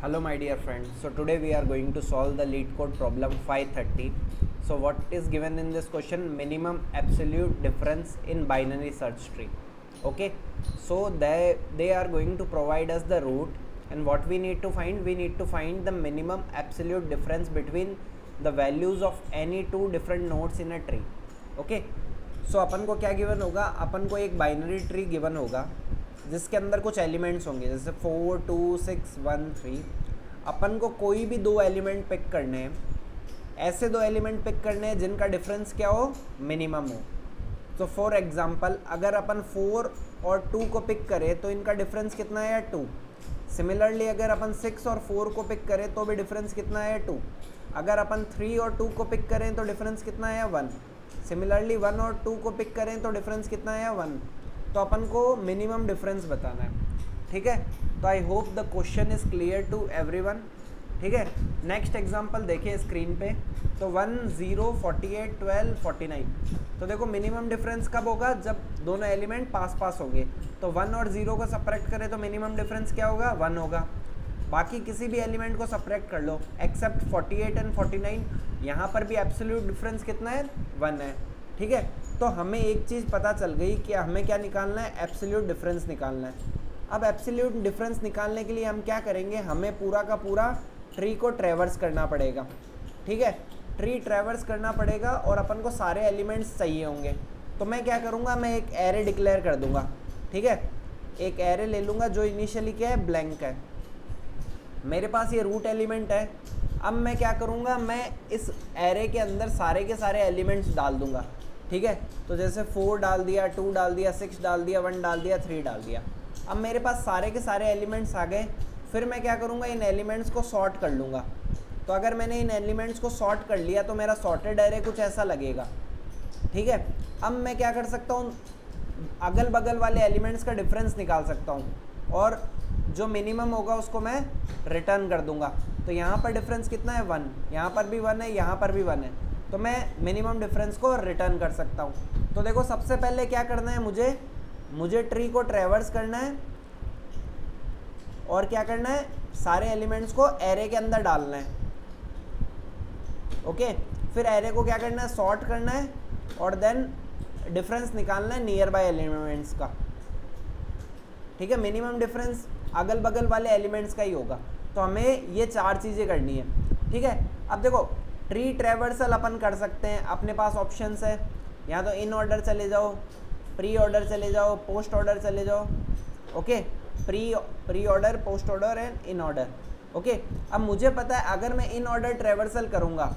Hello my dear friends. So today we are going to solve the lead code problem 530. So what is given in this question? Minimum absolute difference in binary search tree. Okay. So they are going to provide us the root, and what we need to find? We need to find the minimum absolute difference between the values of any two different nodes in a tree. Okay. So अपन को क्या given होगा? अपन को एक binary tree given होगा जिसके अंदर कुछ elements होंगे, जैसे 4 2 6 1 3। अपन को कोई भी दो एलिमेंट पिक करने हैं, ऐसे दो एलिमेंट पिक करने हैं जिनका डिफरेंस क्या हो, मिनिमम हो। तो फॉर एग्जांपल अगर अपन 4 और 2 को पिक करें तो इनका डिफरेंस कितना है, 2। सिमिलरली अगर अपन 6 और 4 को पिक करें तो भी डिफरेंस कितना है, 2। अगर अपन 3 और 2 को पिक करें तो डिफरेंस कितना है, 1। सिमिलरली 1 और 2 को पिक करें तो डिफरेंस कितना है, 1। तो अपन को मिनिमम डिफरेंस बताना है, ठीक है। तो I hope the question is clear to everyone, ठीक है। नेक्स्ट एग्जांपल देखिए स्क्रीन पे। तो 1 0 48 12 49। तो देखो मिनिमम डिफरेंस कब होगा, जब दोनों एलिमेंट पास पास होंगे। तो 1 और 0 को सब्ट्रैक्ट करें तो मिनिमम डिफरेंस क्या होगा, 1 होगा। बाकी किसी भी एलिमेंट को सब्ट्रैक्ट कर लो एक्सेप्ट 48 एंड 49, यहाँ पर भी एब्सोल्यूट डिफरेंस कितना है, 1 है, ठीक है। तो हमें एक चीज़ पता चल गई कि हमें क्या निकालना है, एब्सोल्यूट डिफरेंस निकालना है। अब एब्सोल्यूट डिफरेंस निकालने के लिए हम क्या करेंगे, हमें पूरा का पूरा ट्री को ट्रैवर्स करना पड़ेगा, ठीक है। ट्री ट्रैवर्स करना पड़ेगा और अपन को सारे एलिमेंट्स चाहिए होंगे। तो मैं क्या करूँगा, मैं एक एरे डिक्लेयर कर दूँगा, ठीक है। एक एरे ले लूँगा जो इनिशियली क्या है, ब्लैंक है। मेरे पास ये रूट एलिमेंट है। अब मैं क्या करूँगा, मैं इस एरे के अंदर सारे के सारे एलिमेंट्स डाल दूँगा, ठीक है। तो जैसे 4 डाल दिया, 2 डाल दिया, 6 डाल दिया, 1 डाल दिया, 3 डाल दिया। अब मेरे पास सारे के सारे एलिमेंट्स आ गए। फिर मैं क्या करूँगा, इन एलिमेंट्स को सॉर्ट कर लूँगा। तो अगर मैंने इन एलिमेंट्स को सॉर्ट कर लिया तो मेरा सॉर्टेड एरे कुछ ऐसा लगेगा, ठीक है। अब मैं क्या कर सकता हूँ, अगल बगल वाले एलिमेंट्स का डिफरेंस निकाल सकता हूँ और जो मिनिमम होगा उसको मैं रिटर्न कर दूंगा। तो यहाँ पर डिफरेंस कितना है, 1। यहाँ पर भी 1 है, यहाँ पर भी 1 है। तो मैं मिनिमम डिफरेंस को रिटर्न कर सकता हूँ। तो देखो सबसे पहले क्या करना है, मुझे ट्री को ट्रैवर्स करना है और क्या करना है, सारे एलिमेंट्स को एरे के अंदर डालना है, ओके। फिर एरे को क्या करना है, सॉर्ट करना है और देन डिफरेंस निकालना है नियर बाय एलिमेंट्स का, ठीक है। मिनिमम डिफरेंस अगल बगल वाले एलिमेंट्स का ही होगा। तो हमें ये 4 चीज़ें करनी है, ठीक है। अब देखो ट्री ट्रैवर्सल अपन कर सकते हैं, अपने पास ऑप्शंस है। या तो इन ऑर्डर चले जाओ, प्री ऑर्डर चले जाओ, पोस्ट ऑर्डर चले जाओ, okay. Pre order, post order and in order, okay. अब मुझे पता है अगर मैं इन ऑर्डर ट्रैवर्सल करूँगा,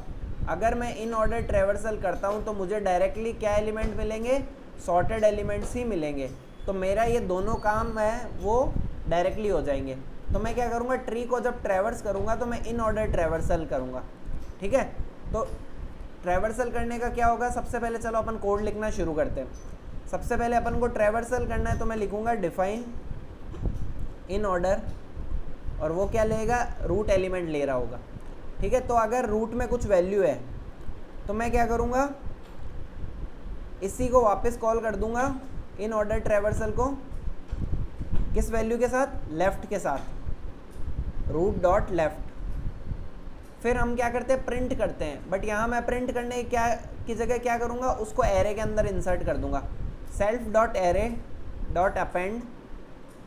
अगर मैं इन ऑर्डर ट्रैवर्सल करता हूँ तो मुझे डायरेक्टली क्या एलिमेंट मिलेंगे, सॉर्टेड एलिमेंट्स ही मिलेंगे। तो मेरा ये दोनों काम है वो डायरेक्टली हो जाएंगे। तो मैं क्या करूँगा, ट्री को जब ट्रैवर्स करूँगा तो मैं इन ऑर्डर ट्रैवर्सल करूँगा, ठीक है। तो ट्रैवर्सल करने का क्या होगा, सबसे पहले चलो अपन कोड लिखना शुरू करते हैं। सबसे पहले अपन को ट्रैवर्सल करना है तो मैं लिखूँगा डिफाइन इन ऑर्डर, और वो क्या लेगा, रूट एलिमेंट ले रहा होगा, ठीक है। तो अगर रूट में कुछ वैल्यू है तो मैं क्या करूँगा, इसी को वापस कॉल कर दूँगा इन ऑर्डर ट्रैवर्सल को, किस वैल्यू के साथ, लेफ़्ट के साथ, रूट डॉट लेफ़्ट। फिर हम क्या करते हैं, प्रिंट करते हैं। बट यहाँ मैं प्रिंट करने की जगह क्या करूँगा, उसको एरे के अंदर इंसर्ट कर दूँगा, self dot array dot append,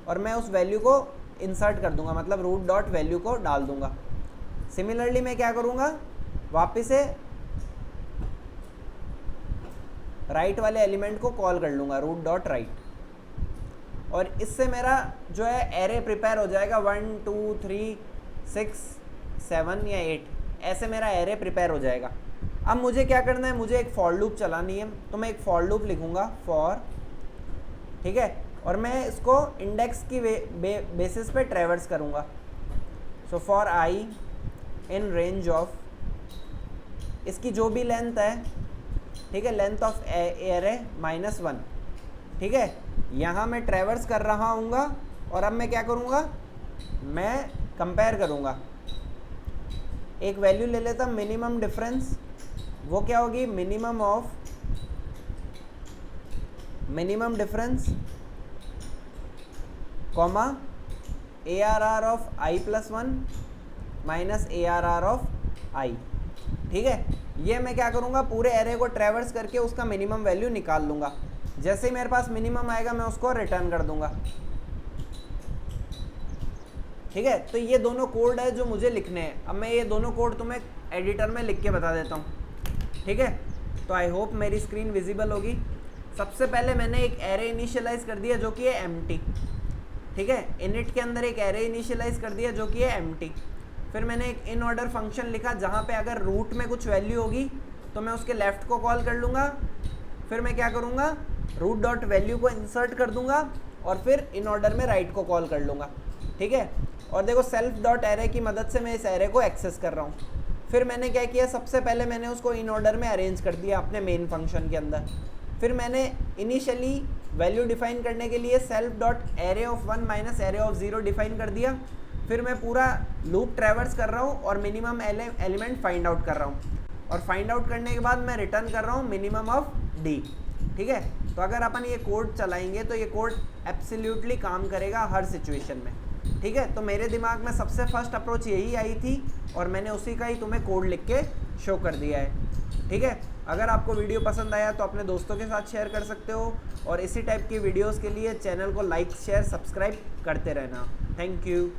और मैं उस वैल्यू को इंसर्ट कर दूँगा, मतलब रूट डॉट वैल्यू को डाल दूँगा। सिमिलरली मैं क्या करूँगा, वापस से राइट वाले एलिमेंट को कॉल कर लूँगा, रूट डॉट राइट, और इससे मेरा जो है एरे प्रिपेयर हो जाएगा। 1 2 3 6 7 या 8 ऐसे मेरा एरे प्रिपेयर हो जाएगा। अब मुझे क्या करना है, मुझे एक फॉर लूप चलानी है। तो मैं एक फॉर लूप लिखूँगा, फॉर, ठीक है, और मैं इसको इंडेक्स की बेसिस पे ट्रैवर्स करूँगा। So for I in range of, इसकी जो भी लेंथ है, ठीक है, लेंथ ऑफ एरे -1, ठीक है। यहाँ मैं ट्रैवर्स कर रहा हूँगा और अब मैं क्या करूँगा, मैं कंपेयर करूँगा। एक वैल्यू ले लेता मिनिमम डिफरेंस, वो क्या होगी, minimum difference comma ARR of i+1 minus ARR of I। ठीक है, ये मैं क्या करूँगा, पूरे एरे को ट्रैवर्स करके उसका मिनिमम वैल्यू निकाल लूँगा। जैसे ही मेरे पास मिनिमम आएगा मैं उसको रिटर्न कर दूँगा। ठीक है, तो ये दोनों कोड है जो मुझे लिखने हैं। अब मैं ये दोनों कोड तुम्हें एडिटर में लिख के बता देता हूँ। ठीक है, तो आई होप मेरी स्क्रीन विजिबल होगी। सबसे पहले मैंने एक एरे इनिशियलाइज कर दिया जो कि है एम्प्टी। ठीक है, इनिट के अंदर एक एरे इनिशियलाइज कर दिया जो कि है एम्प्टी। फिर मैंने एक इन ऑर्डर फंक्शन लिखा जहाँ पे अगर रूट में कुछ वैल्यू होगी तो मैं उसके लेफ्ट को कॉल कर लूँगा। फिर मैं क्या करूँगा, रूट डॉट वैल्यू को इंसर्ट कर दूँगा और फिर इन ऑर्डर में राइट को कॉल कर लूँगा। ठीक है, और देखो सेल्फ डॉट एरे की मदद से मैं इस एरे को एक्सेस कर रहा हूँ। फिर मैंने क्या किया, सबसे पहले मैंने उसको इन ऑर्डर में अरेंज कर दिया अपने मेन फंक्शन के अंदर। फिर मैंने इनिशियली वैल्यू डिफाइन करने के लिए self dot array of 1 minus array of 0 define कर दिया। फिर मैं पूरा लूप ट्रैवर्स कर रहा हूँ और मिनिमम एलिमेंट फाइंड आउट कर रहा हूँ, और फाइंड आउट करने के बाद मैं रिटर्न कर रहा हूँ मिनिमम ऑफ D। ठीक है, तो अगर अपन ये कोड चलाएंगे तो ये कोड एब्सोल्युटली काम करेगा हर सिचुएशन में। ठीक है, तो मेरे दिमाग में सबसे फर्स्ट अप्रोच यही आई थी और मैंने उसी का ही तुम्हें कोड लिख के शो कर दिया है। ठीक है, अगर आपको वीडियो पसंद आया तो अपने दोस्तों के साथ शेयर कर सकते हो, और इसी टाइप की वीडियोस के लिए चैनल को लाइक शेयर सब्सक्राइब करते रहना। Thank you.